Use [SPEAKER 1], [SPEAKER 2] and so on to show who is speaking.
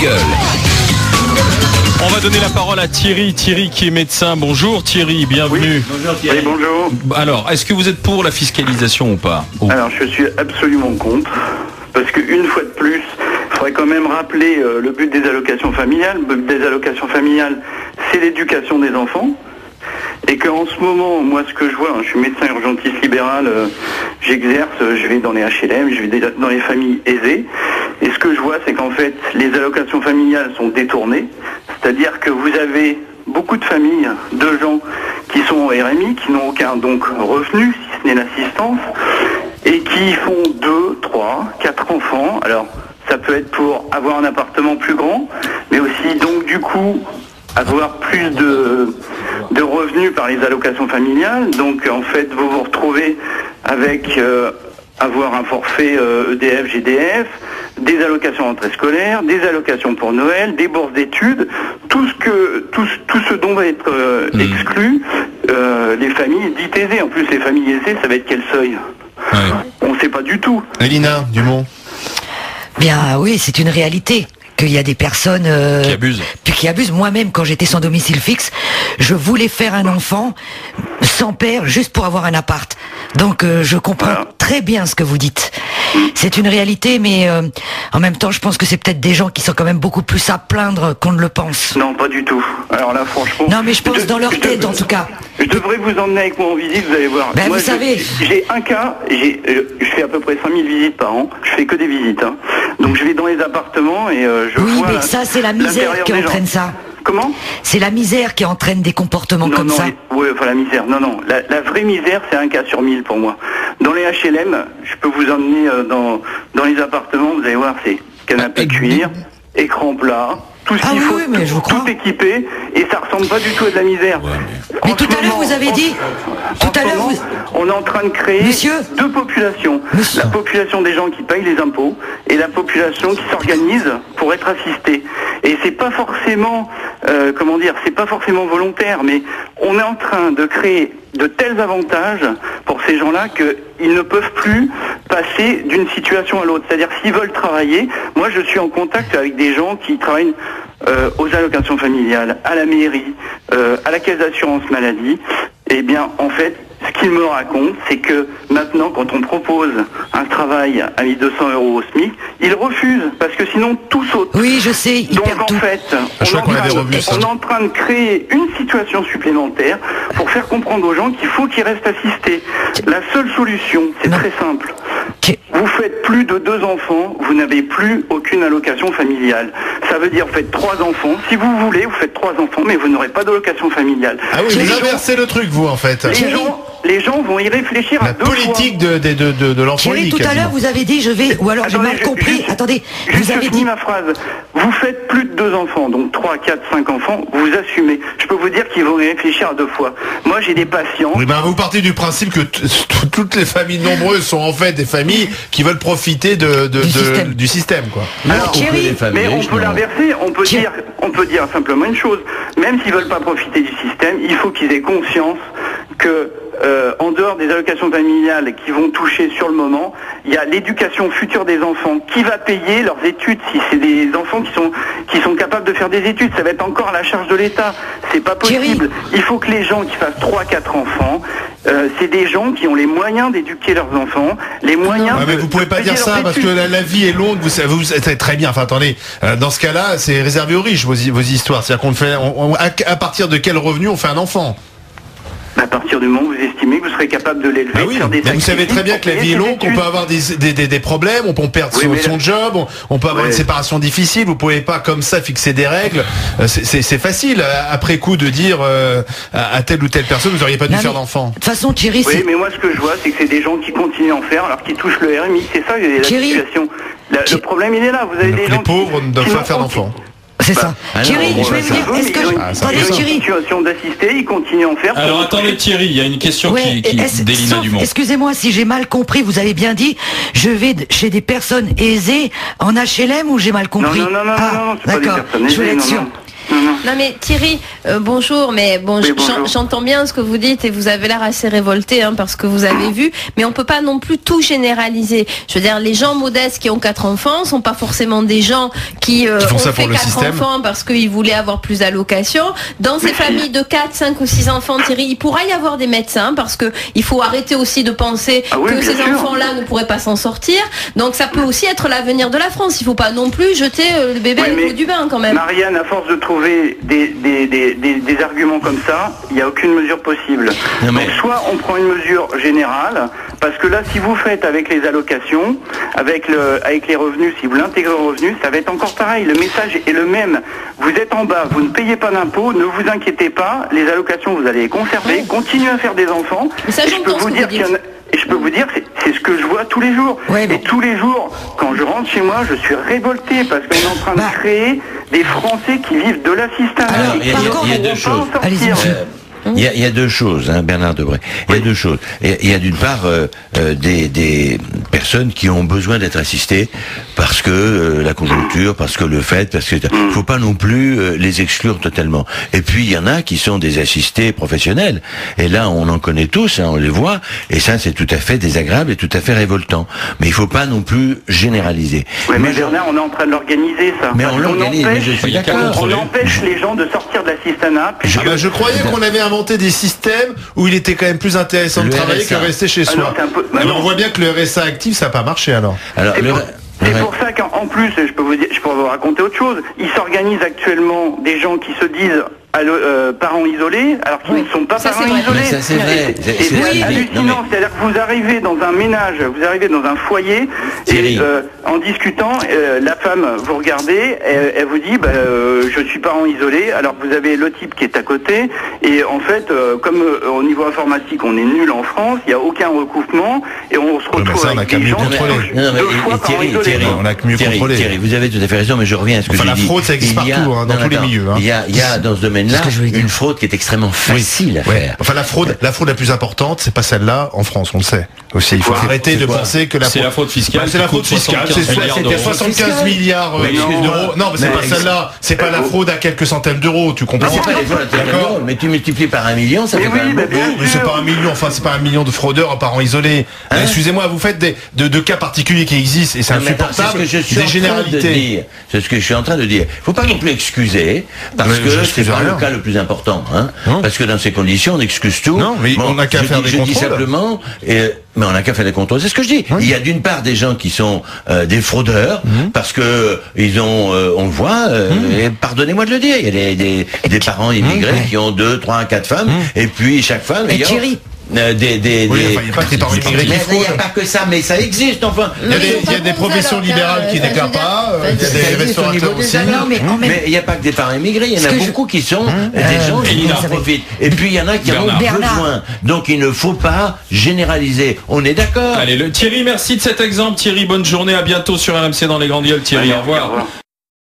[SPEAKER 1] gueule.
[SPEAKER 2] On va donner la parole à Thierry. Thierry qui est médecin. Bonjour Thierry, bienvenue.
[SPEAKER 3] Oui, bonjour Thierry. Oui, bonjour.
[SPEAKER 2] Alors, est-ce que vous êtes pour la fiscalisation ou pas?
[SPEAKER 3] Alors, je suis absolument contre. Parce qu'une fois de plus, il faudrait quand même rappeler le but des allocations familiales. Le but des allocations familiales, c'est l'éducation des enfants. Et qu'en ce moment, moi ce que je vois, je suis médecin urgentiste libéral, j'exerce, je vais dans les HLM, je vais dans les familles aisées. Et ce que je vois, c'est qu'en fait, les allocations familiales sont détournées. C'est-à-dire que vous avez beaucoup de familles, de gens qui sont au RMI, qui n'ont aucun donc revenu, si ce n'est l'assistance, et qui font 2, 3, 4 enfants. Alors, ça peut être pour avoir un appartement plus grand, mais aussi donc du coup avoir plus de revenus par les allocations familiales. Donc en fait, vous vous retrouvez avec avoir un forfait EDF, GDF, des allocations rentrée scolaire, des allocations pour Noël, des bourses d'études, tout ce dont va être exclu les familles dites aisées. En plus, les familles aisées, ça va être quel seuil? On ne sait pas du tout.
[SPEAKER 4] Elina Dumont.
[SPEAKER 5] Bien oui, c'est une réalité. Qu'il y a des personnes qui abusent. Moi-même, quand j'étais sans domicile fixe, je voulais faire un enfant sans père, juste pour avoir un appart. Donc, je comprends très bien ce que vous dites. C'est une réalité, mais en même temps, je pense que c'est peut-être des gens qui sont quand même beaucoup plus à plaindre qu'on ne le pense.
[SPEAKER 3] Non, pas du tout. Alors là, franchement...
[SPEAKER 5] Non, mais je pense dans leur tête, en tout cas.
[SPEAKER 3] Je devrais vous emmener avec moi en visite, vous allez voir.
[SPEAKER 5] Ben, moi, vous savez...
[SPEAKER 3] J'ai un cas, je fais à peu près 5000 visites par an. Je fais que des visites. Hein. Donc je vais dans les appartements et je vois...
[SPEAKER 5] Oui, mais ça, c'est la misère qui entraîne ça.
[SPEAKER 3] Comment?
[SPEAKER 5] C'est la misère qui entraîne des comportements comme ça.
[SPEAKER 3] Oui, enfin la misère. Non. La vraie misère, c'est un cas sur 1000 pour moi. Dans les HLM, je peux vous emmener dans les appartements, vous allez voir, c'est canapé cuir, écran plat, tout ce qu'il faut, tout équipé, et ça ressemble pas du tout à de la misère.
[SPEAKER 5] Mais tout à l'heure, vous avez dit... Tout à l'heure,
[SPEAKER 3] on est en train de créer deux populations. La population des gens qui payent les impôts et la population qui s'organise pour être assistée. Et c'est pas forcément, c'est pas forcément volontaire, mais on est en train de créer de tels avantages pour ces gens-là qu'ils ne peuvent plus passer d'une situation à l'autre. C'est-à-dire, s'ils veulent travailler, moi je suis en contact avec des gens qui travaillent aux allocations familiales, à la mairie, à la caisse d'assurance maladie. Eh bien, en fait, ce qu'ils me racontent, c'est que maintenant, quand on propose un travail à 1 200 € au SMIC, ils refusent, parce que sinon, tout saute.
[SPEAKER 5] Oui, je sais, ils perdent tout.
[SPEAKER 3] Donc, en fait, on est en train de créer une situation supplémentaire pour faire comprendre aux gens qu'il faut qu'ils restent assistés. La seule solution, c'est très simple. Vous faites plus de 2 enfants, vous n'avez plus aucune allocation familiale. Ça veut dire, vous faites 3 enfants. Si vous voulez, vous faites 3 enfants, mais vous n'aurez pas d'allocation familiale.
[SPEAKER 4] Ah oui, vous inversez le truc, vous, en fait.
[SPEAKER 3] Les gens vont y réfléchir à 2 fois. La
[SPEAKER 4] politique de l'enfant unique.
[SPEAKER 5] Tout à l'heure, vous avez dit, ou alors j'ai mal compris. Attendez, vous avez dit
[SPEAKER 3] ma phrase. Vous faites plus de 2 enfants, donc 3, 4, 5 enfants, vous assumez. Je peux vous dire qu'ils vont y réfléchir à 2 fois. Moi, j'ai des patients...
[SPEAKER 4] Oui, vous partez du principe que toutes les familles nombreuses sont en fait des familles qui veulent profiter du système, quoi.
[SPEAKER 3] Alors, mais on peut l'inverser, on peut dire simplement une chose. Même s'ils veulent pas profiter du système, il faut qu'ils aient conscience que en dehors des allocations familiales qui vont toucher sur le moment, il y a l'éducation future des enfants qui va payer leurs études. Si c'est des enfants qui sont capables de faire des études, ça va être encore à la charge de l'État. C'est pas possible. Il faut que les gens qui fassent 3, 4 enfants, c'est des gens qui ont les moyens d'éduquer leurs enfants, les moyens.
[SPEAKER 4] Mais vous pouvez pas dire ça parce que la vie est longue. Vous savez très bien. Enfin, attendez. Dans ce cas-là, c'est réservé aux riches vos histoires. C'est-à-dire qu'on fait à partir de quel revenu on fait un enfon?
[SPEAKER 3] À partir du moment où vous estimez que vous serez capable de l'élever,
[SPEAKER 4] vous savez très bien que la vie est longue, qu'on peut avoir des problèmes, on peut perdre son job, on peut avoir une séparation difficile, vous pouvez pas comme ça fixer des règles. C'est facile après coup de dire à telle ou telle personne vous n'auriez pas dû faire d'enfant.
[SPEAKER 5] De toute façon, Thierry,
[SPEAKER 3] mais moi ce que je vois, c'est que c'est des gens qui continuent à en faire alors qu'ils touchent le RMI. C'est ça la situation. Le problème il est là. Vous avez des gens
[SPEAKER 4] les pauvres ne doivent pas faire d'enfants.
[SPEAKER 5] C'est ça. Thierry, je vais vous dire, est-ce que
[SPEAKER 3] attendez, Thierry, situation d'assister, il continue à en faire.
[SPEAKER 2] Alors attendez Thierry, il y a une question d'Elina Dumont.
[SPEAKER 5] Excusez-moi si j'ai mal compris, vous avez bien dit, je vais chez des personnes aisées en HLM ou j'ai mal compris?
[SPEAKER 3] Non, c'est pas des personnes aisées.
[SPEAKER 5] Je voulais être sûr.
[SPEAKER 6] Non mais Thierry,
[SPEAKER 1] Bonjour, mais bon,
[SPEAKER 3] Oui, bonjour.
[SPEAKER 1] j'entends bien ce que vous dites et vous avez l'air assez révolté parce que vous avez vu, mais on peut pas non plus tout généraliser. Je veux dire, les gens modestes qui ont 4 enfants sont pas forcément des gens qui
[SPEAKER 4] font
[SPEAKER 1] ont
[SPEAKER 4] ça
[SPEAKER 1] fait
[SPEAKER 4] pour le
[SPEAKER 1] 4
[SPEAKER 4] système.
[SPEAKER 1] enfants parce qu'ils voulaient avoir plus d'allocations. Dans ces familles de 4, 5 ou 6 enfants, Thierry, il pourra y avoir des médecins parce que il faut arrêter aussi de penser que
[SPEAKER 3] bien
[SPEAKER 1] ces
[SPEAKER 3] sûr.
[SPEAKER 1] enfants-là ne pourraient pas s'en sortir. Donc ça peut aussi être l'avenir de la France. Il faut pas non plus jeter le bébé avec l'eau du bain quand même.
[SPEAKER 3] Marianne, à force de trouver des arguments comme ça, il n'y a aucune mesure possible.
[SPEAKER 6] Non, mais-
[SPEAKER 3] Donc soit on prend une mesure générale, parce que là, si vous faites avec les allocations, avec les revenus, si vous l'intégrez aux revenus, ça va être encore pareil. Le message est le même. Vous êtes en bas, vous ne payez pas d'impôts, ne vous inquiétez pas, les allocations, vous allez les conserver, continuez à faire des enfants.
[SPEAKER 1] Mais ça,
[SPEAKER 3] Et je peux
[SPEAKER 1] j'entends ce
[SPEAKER 3] vous
[SPEAKER 1] que
[SPEAKER 3] dire
[SPEAKER 1] vous
[SPEAKER 3] qu'il y en a-
[SPEAKER 1] dites.
[SPEAKER 3] et je peux vous dire, c'est ce que je vois tous les jours.
[SPEAKER 5] Ouais, mais-
[SPEAKER 3] Et tous les jours, quand je rentre chez moi, je suis révolté parce qu'on est en train de créer des Français qui vivent de l'assistanat.
[SPEAKER 5] Alors,
[SPEAKER 3] et qui
[SPEAKER 5] par
[SPEAKER 3] ne
[SPEAKER 5] contre,
[SPEAKER 6] il y a
[SPEAKER 3] pourront
[SPEAKER 6] deux
[SPEAKER 3] pas
[SPEAKER 6] choses.
[SPEAKER 3] en sortir.
[SPEAKER 5] Allez-y, monsieur.
[SPEAKER 6] Il y a deux choses, hein, Bernard Debré. Il y a deux choses. Il y a d'une part des personnes qui ont besoin d'être assistées parce que la conjoncture, parce que le fait, parce que faut pas non plus les exclure totalement. Et puis il y en a qui sont des assistés professionnels. Et là, on en connaît tous, hein, on les voit. Et ça, c'est tout à fait désagréable et tout à fait révoltant. Mais il faut pas non plus généraliser.
[SPEAKER 3] Oui, mais
[SPEAKER 6] Moi,
[SPEAKER 3] Bernard, on est en train de l'organiser, ça.
[SPEAKER 6] Mais
[SPEAKER 3] Parce
[SPEAKER 6] on
[SPEAKER 3] qu'on
[SPEAKER 6] l'organise, mais je suis
[SPEAKER 2] Il y a qu'à
[SPEAKER 6] d'accord.
[SPEAKER 3] On
[SPEAKER 2] contrôler.
[SPEAKER 3] empêche les gens de sortir de l'assistanat. puisque-
[SPEAKER 4] Je croyais qu'on avait inventé des systèmes où il était quand même plus intéressant de
[SPEAKER 6] Le
[SPEAKER 4] travailler
[SPEAKER 6] RSA.
[SPEAKER 4] que rester chez
[SPEAKER 3] Ah
[SPEAKER 4] soi.
[SPEAKER 3] non, c'est un peu-
[SPEAKER 4] Mais
[SPEAKER 3] non.
[SPEAKER 4] on voit bien que le RSA actif, ça n'a pas marché alors.
[SPEAKER 6] Alors,
[SPEAKER 3] C'est
[SPEAKER 6] le-
[SPEAKER 3] pour, c'est
[SPEAKER 6] ouais.
[SPEAKER 3] pour ça qu'en plus, je peux vous raconter autre chose. Il s'organise actuellement des gens qui se disent parents isolés, alors qu'ils
[SPEAKER 1] Oui.
[SPEAKER 3] ne sont pas
[SPEAKER 1] Ça,
[SPEAKER 3] parents
[SPEAKER 1] c'est vrai.
[SPEAKER 3] isolés.
[SPEAKER 6] Mais ça, c'est vrai.
[SPEAKER 3] Et
[SPEAKER 6] C'est
[SPEAKER 3] c'est
[SPEAKER 6] Thierry.
[SPEAKER 3] hallucinant.
[SPEAKER 6] Non, mais-
[SPEAKER 3] C'est-à-dire que vous arrivez dans un ménage, vous arrivez dans un foyer,
[SPEAKER 6] Thierry.
[SPEAKER 3] et en discutant, la femme vous regardez, elle vous dit, je suis parent isolé. Alors vous avez le type qui est à côté, et en fait, comme au niveau informatique, on est nul en France, il n'y a aucun recoupement, et on se
[SPEAKER 4] mais
[SPEAKER 3] retrouve
[SPEAKER 4] ça, on a
[SPEAKER 3] avec
[SPEAKER 4] qu'à
[SPEAKER 3] des
[SPEAKER 4] mieux
[SPEAKER 3] gens qui
[SPEAKER 4] contrôler.
[SPEAKER 3] touchent
[SPEAKER 6] Non, mais
[SPEAKER 3] 2 fois parents isolés.
[SPEAKER 4] On a que mieux contrôler.
[SPEAKER 6] Thierry, vous avez tout à fait raison, mais je reviens à ce que
[SPEAKER 4] Enfin,
[SPEAKER 6] j'ai
[SPEAKER 4] la
[SPEAKER 6] dit.
[SPEAKER 4] fraude, ça existe
[SPEAKER 6] Il y a-
[SPEAKER 4] partout, hein, dans tous les milieux, hein.
[SPEAKER 6] Il y a dans ce domaine-là
[SPEAKER 5] C'est ce que je voulais dire.
[SPEAKER 6] une fraude qui est extrêmement facile à
[SPEAKER 4] Ouais.
[SPEAKER 6] faire.
[SPEAKER 4] Enfin, la fraude la plus importante, c'est pas celle-là en France, on le sait. Aussi, il faut arrêter de penser que
[SPEAKER 2] C'est la fraude fiscale.
[SPEAKER 4] C'est la
[SPEAKER 2] qui
[SPEAKER 4] fraude
[SPEAKER 2] coûte
[SPEAKER 4] fiscale.
[SPEAKER 2] 75 milliards
[SPEAKER 4] C'était
[SPEAKER 2] d'euros.
[SPEAKER 4] 75 milliards
[SPEAKER 6] Mais excuse-moi.
[SPEAKER 4] d'euros. Non, mais c'est
[SPEAKER 6] Mais
[SPEAKER 4] pas celle-là. C'est pas la fraude à quelques centaines d'euros, tu
[SPEAKER 6] Mais
[SPEAKER 4] comprends?
[SPEAKER 6] c'est pas les fraudes à telle
[SPEAKER 4] D'accord.
[SPEAKER 6] euro, mais tu multiplies par 1 million, ça
[SPEAKER 3] Mais
[SPEAKER 6] fait
[SPEAKER 3] oui,
[SPEAKER 6] quand même
[SPEAKER 3] mais
[SPEAKER 6] beaucoup.
[SPEAKER 3] bien
[SPEAKER 4] Mais c'est pas 1 million, enfin c'est pas 1 million de fraudeurs par an isolés. Excusez-moi, vous faites de cas particuliers qui existent et c'est
[SPEAKER 6] Non, mais attends,
[SPEAKER 4] insupportable.
[SPEAKER 6] c'est ce que je suis
[SPEAKER 4] Des
[SPEAKER 6] en train de
[SPEAKER 4] généralités.
[SPEAKER 6] dire. C'est ce que je suis en train de dire. Faut pas non plus excuser, parce
[SPEAKER 4] Mais
[SPEAKER 6] que c'est
[SPEAKER 4] j'excuse
[SPEAKER 6] pas
[SPEAKER 4] rien.
[SPEAKER 6] le cas le plus important, hein.
[SPEAKER 4] Non.
[SPEAKER 6] Parce que dans ces conditions, on excuse tout.
[SPEAKER 4] Non, mais on n'a qu'à
[SPEAKER 6] je
[SPEAKER 4] faire
[SPEAKER 6] dis-
[SPEAKER 4] des
[SPEAKER 6] je dis
[SPEAKER 4] contrôles.
[SPEAKER 6] simplement, mais on n'a qu'à faire des contrôles. C'est ce que je dis. Il y a d'une part des gens qui sont des fraudeurs, parce que ils ont, on le voit, et pardonnez-moi de le dire, il y a des parents immigrés
[SPEAKER 5] Ouais.
[SPEAKER 6] qui ont 2, 3, 4 femmes, et puis chaque femme
[SPEAKER 5] Et
[SPEAKER 6] ayant
[SPEAKER 5] Thierry.
[SPEAKER 6] des
[SPEAKER 4] Oui, enfin, il n'y a pas que les parents immigrés qui
[SPEAKER 6] mais il n'y a
[SPEAKER 4] fraudent.
[SPEAKER 6] pas que ça, mais ça existe, enfin.
[SPEAKER 4] Il y a
[SPEAKER 1] Mais
[SPEAKER 4] des,
[SPEAKER 1] ils sont
[SPEAKER 4] il y a
[SPEAKER 1] pas
[SPEAKER 4] des
[SPEAKER 1] bons,
[SPEAKER 4] professions
[SPEAKER 1] alors,
[SPEAKER 4] libérales qui
[SPEAKER 1] enfin,
[SPEAKER 4] déclarent
[SPEAKER 1] je veux dire,
[SPEAKER 4] pas, il y a
[SPEAKER 6] Ça
[SPEAKER 4] des
[SPEAKER 6] existe au
[SPEAKER 4] restaurateurs
[SPEAKER 6] niveau des
[SPEAKER 4] aussi.
[SPEAKER 6] agents.
[SPEAKER 5] Non, mais en même-
[SPEAKER 6] Mais il n'y a pas que des parents immigrés, il y en
[SPEAKER 5] Ce
[SPEAKER 6] a
[SPEAKER 5] que je-
[SPEAKER 6] beaucoup qui sont des gens qui
[SPEAKER 2] Elina.
[SPEAKER 6] en profitent. Et puis il y en a qui en ont
[SPEAKER 5] Bernard.
[SPEAKER 6] besoin. Donc il ne faut pas généraliser. On est d'accord.
[SPEAKER 2] Allez, Thierry, merci de cet exemple. Thierry, bonne journée. À bientôt sur RMC dans les grandes gueules. Thierry,
[SPEAKER 3] Allez,
[SPEAKER 2] au revoir.
[SPEAKER 3] au revoir.